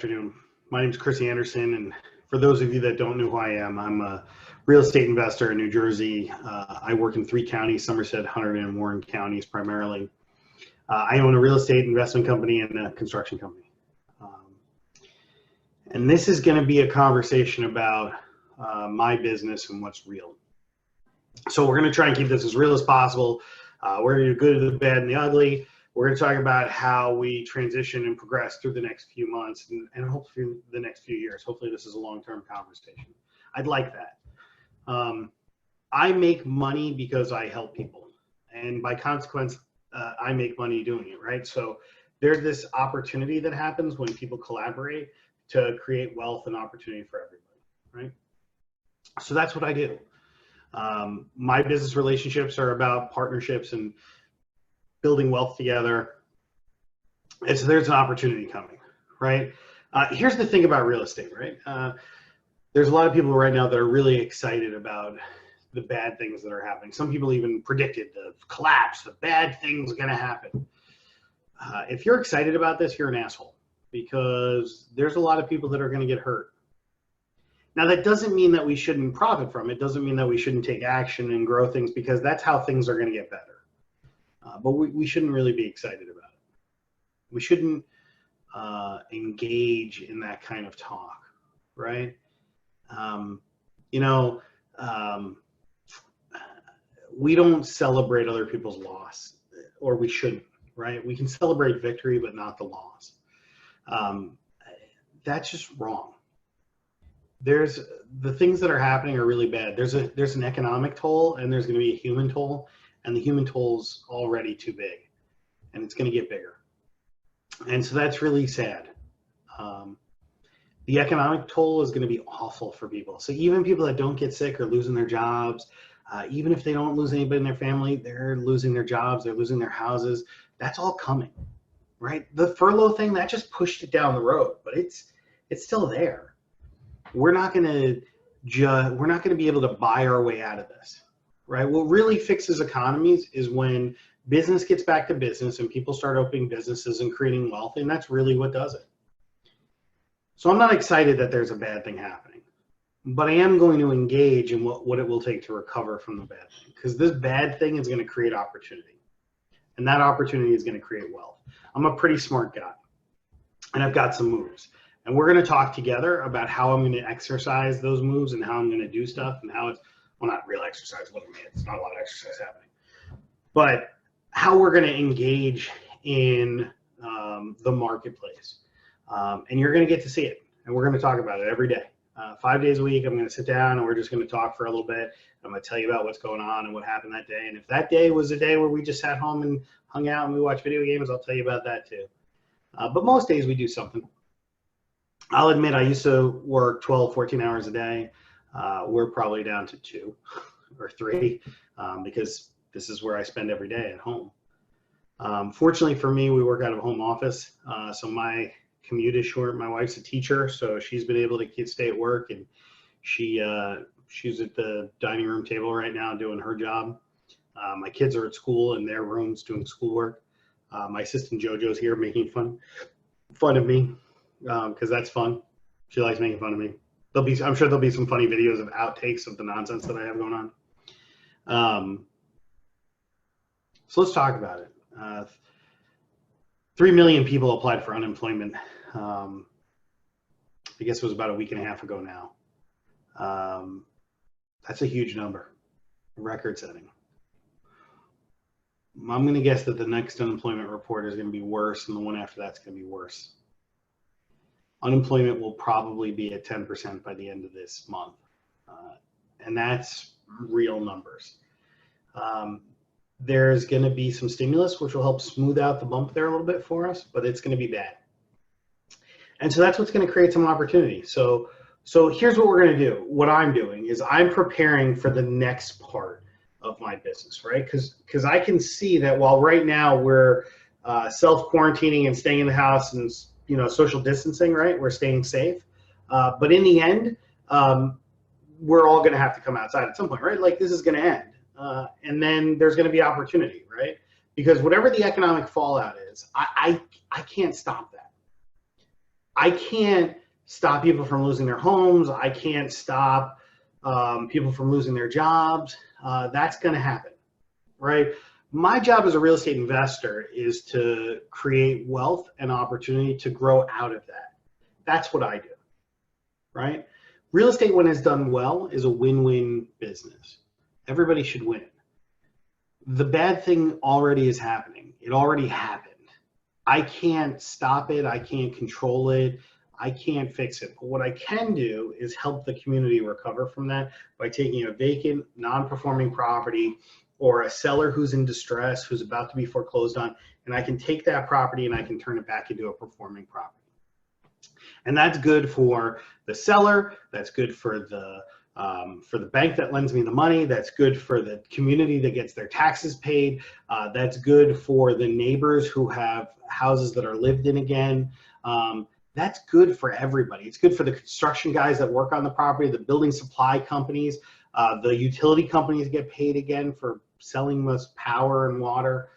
afternoon. My name is Chris Anderson, and for those of you that don't know who I am, I'm a real estate investor in New Jersey. I work in 3 counties, Somerset, Hunterdon, and Warren counties primarily. I own a real estate investment company and a construction company. And this is going to be a conversation about my business and what's real. So we're going to try and keep this as real as possible. We're going to do the good, the bad, and the ugly. We're going to talk about how we transition and progress through the next few months and hopefully the next few years. Hopefully this is a long-term conversation. I'd like that. I make money because I help people. And by consequence, I make money doing it, right? So there's this opportunity that happens when people collaborate to create wealth and opportunity for everybody, right? So that's what I do. My business relationships are about partnerships and building wealth together. And so there's an opportunity coming, right? Here's the thing about real estate, right? There's a lot of people right now that are really excited about the bad things that are happening. Some people even predicted the collapse, the bad things are gonna happen. If you're excited about this, you're an asshole, because there's a lot of people that are gonna get hurt. Now, that doesn't mean that we shouldn't profit from it. It doesn't mean that we shouldn't take action and grow things, because that's how things are gonna get better. But we shouldn't really be excited about it. We shouldn't engage in that kind of talk, right? We don't celebrate other people's loss, or we shouldn't, right? We can celebrate victory, but not the loss. That's just wrong. The things that are happening are really bad. There's an economic toll, and there's going to be a human toll, and the human toll's already too big, and it's going to get bigger. And so that's really sad. The economic toll is going to be awful for people. So even people that don't get sick are losing their jobs. Even if they don't lose anybody in their family, they're losing their jobs, they're losing their houses. That's all coming, right? The furlough thing, that just pushed it down the road, but it's still there. We're not going to be able to buy our way out of this, right? What really fixes economies is when business gets back to business and people start opening businesses and creating wealth, and that's really what does it. So I'm not excited that there's a bad thing happening, but I am going to engage in what it will take to recover from the bad thing, because this bad thing is going to create opportunity, and that opportunity is going to create wealth. I'm a pretty smart guy, and I've got some moves. And we're going to talk together about how I'm going to exercise those moves and how I'm going to do stuff, and how it's, well, not real exercise. Look at me, it's not a lot of exercise happening. But how we're going to engage in the marketplace. And you're going to get to see it. And we're going to talk about it every day. 5 days a week, I'm going to sit down and we're just going to talk for a little bit. I'm going to tell you about what's going on and what happened that day. And if that day was a day where we just sat home and hung out and we watched video games, I'll tell you about that too. But most days we do something. I'll admit I used to work 12, 14 hours a day. We're probably down to 2 or 3 because this is where I spend every day at home. Fortunately for me, we work out of a home office, so my commute is short. My wife's a teacher, so she's been able to stay at work, and she's at the dining room table right now doing her job. My kids are at school in their rooms doing schoolwork. My assistant JoJo's here making fun of me. Because that's fun. She likes making fun of me. I'm sure there'll be some funny videos of outtakes of the nonsense that I have going on. So let's talk about it. 3 million people applied for unemployment. I guess it was about a week and a half ago now. That's a huge number, record setting. I'm going to guess that the next unemployment report is going to be worse, and the one after that's going to be worse. Unemployment will probably be at 10% by the end of this month. And that's real numbers. There's going to be some stimulus, which will help smooth out the bump there a little bit for us, but it's going to be bad. And so that's what's going to create some opportunity. So here's what we're going to do. What I'm doing is I'm preparing for the next part of my business, right? Because I can see that while right now we're self-quarantining and staying in the house and social distancing, right? We're staying safe. But in the end, we're all going to have to come outside at some point, right? Like, this is going to end. And then there's going to be opportunity, right? Because whatever the economic fallout is, I can't stop that. I can't stop people from losing their homes. I can't stop people from losing their jobs. That's going to happen, right? My job as a real estate investor is to create wealth and opportunity to grow out of that. That's what I do, right? Real estate, when it's done well, is a win-win business. Everybody should win. The bad thing already is happening. It already happened. I can't stop it. I can't control it. I can't fix it. But what I can do is help the community recover from that by taking a vacant, non-performing property or a seller who's in distress, who's about to be foreclosed on, and I can take that property and I can turn it back into a performing property. And that's good for the seller. That's good for the bank that lends me the money. That's good for the community that gets their taxes paid. That's good for the neighbors who have houses that are lived in again. That's good for everybody. It's good for the construction guys that work on the property, the building supply companies, the utility companies get paid again for selling us power and water.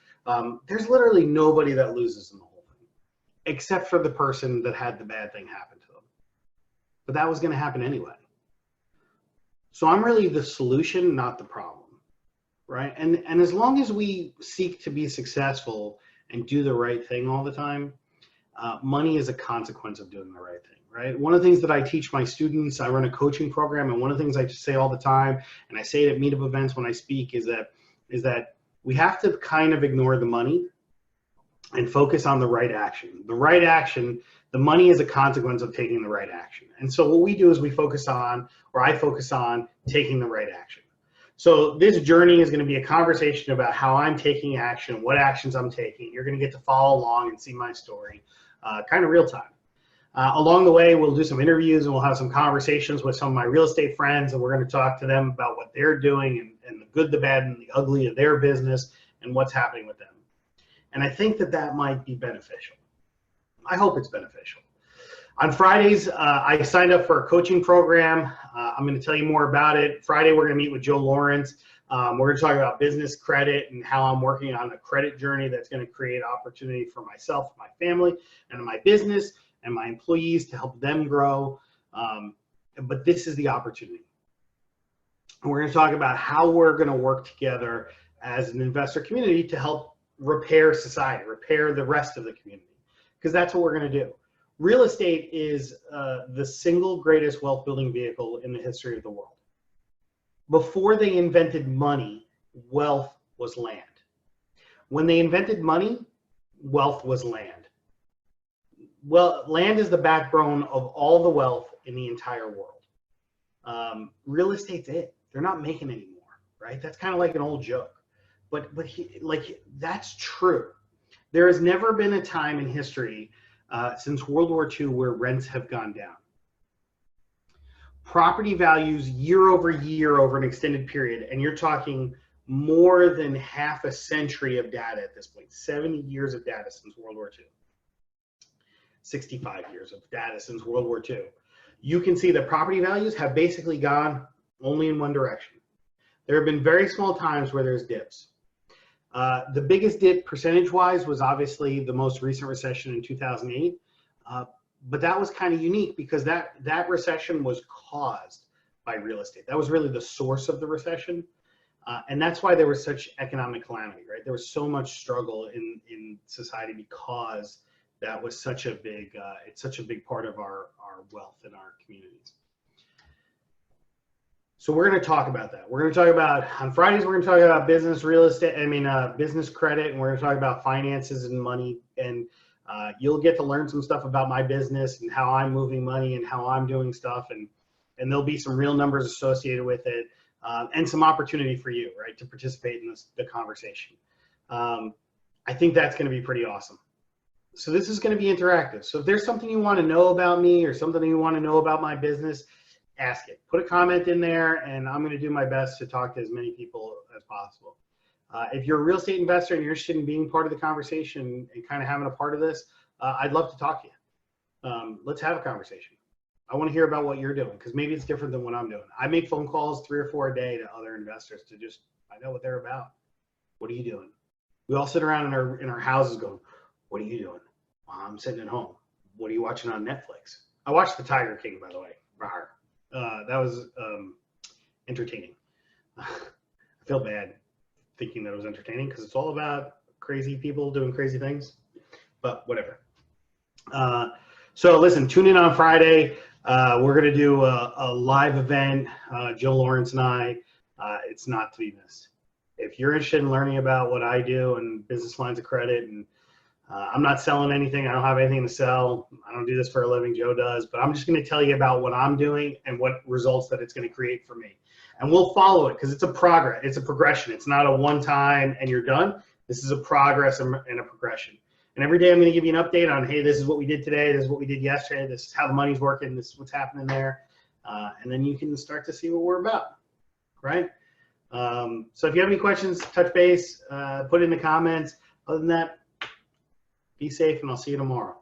There's literally nobody that loses in the whole thing, except for the person that had the bad thing happen to them. But that was going to happen anyway. So I'm really the solution, not the problem, right? And as long as we seek to be successful and do the right thing all the time, money is a consequence of doing the right thing, right? One of the things that I teach my students, I run a coaching program, and one of the things I just say all the time, and I say it at meetup events when I speak, is that we have to kind of ignore the money and focus on the right action. The right action, the money is a consequence of taking the right action. And so what we do is we focus on, or I focus on, taking the right action. So this journey is going to be a conversation about how I'm taking action, what actions I'm taking. You're going to get to follow along and see my story, kind of real time. Along the way, we'll do some interviews and we'll have some conversations with some of my real estate friends, and we're going to talk to them about what they're doing and the good, the bad, and the ugly of their business and what's happening with them. And I think that that might be beneficial. I hope it's beneficial. On Fridays, I signed up for a coaching program. I'm going to tell you more about it. Friday, we're going to meet with Joe Lawrence. We're going to talk about business credit and how I'm working on a credit journey that's going to create opportunity for myself, my family, and my business and my employees to help them grow. But this is the opportunity. And we're going to talk about how we're going to work together as an investor community to help repair society, repair the rest of the community, because that's what we're going to do. Real estate is the single greatest wealth building vehicle in the history of the world. Before they invented money, wealth was land. When they invented money, wealth was land. Well, land is the backbone of all the wealth in the entire world. Real estate's it. They're not making anymore, right? That's kind of like an old joke, but that's true. There has never been a time in history since World War II where rents have gone down. Property values year over year over an extended period, and you're talking more than half a century of data at this point, 70 years of data since World War II, 65 years of data since World War II. You can see that property values have basically gone only in one direction. There have been very small times where there's dips. The biggest dip percentage-wise was obviously the most recent recession in 2008, but that was kind of unique because that recession was caused by real estate. That was really the source of the recession, and that's why there was such economic calamity, right? There was so much struggle in society because that was such a big, it's such a big part of our wealth in our communities. So we're going to talk about that. We're going to talk about, on Fridays, we're going to talk about business, real estate, business credit, and we're going to talk about finances and money. And you'll get to learn some stuff about my business and how I'm moving money and how I'm doing stuff. And there'll be some real numbers associated with it and some opportunity for you, right, to participate in the conversation. I think that's going to be pretty awesome. So this is going to be interactive. So if there's something you want to know about me or something you want to know about my business, ask it. Put a comment in there, and I'm going to do my best to talk to as many people as possible. If you're a real estate investor and you're interested in being part of the conversation and kind of having a part of this, I'd love to talk to you. Let's have a conversation. I want to hear about what you're doing because maybe it's different than what I'm doing. I make phone calls 3 or 4 a day to other investors to just find out what they're about. What are you doing? We all sit around in our houses going, what are you doing? I'm sitting at home. what are you watching on Netflix? I watched The Tiger King, by the way. That was entertaining. I feel bad thinking that it was entertaining because it's all about crazy people doing crazy things, but whatever. So listen, tune in on Friday. We're going to do a live event, Joe Lawrence and I. It's not to be missed. If you're interested in learning about what I do and business lines of credit, and I'm not selling anything. I don't have anything to sell. I don't do this for a living. Joe does. But I'm just going to tell you about what I'm doing and what results that it's going to create for me. And we'll follow it because it's a progress. It's a progression. It's not a one-time and you're done. This is a progress and a progression. And every day I'm going to give you an update on, hey, this is what we did today. This is what we did yesterday. This is how the money's working. This is what's happening there. And then you can start to see what we're about, right? So if you have any questions, touch base, put it in the comments. Other than that, be safe, and I'll see you tomorrow.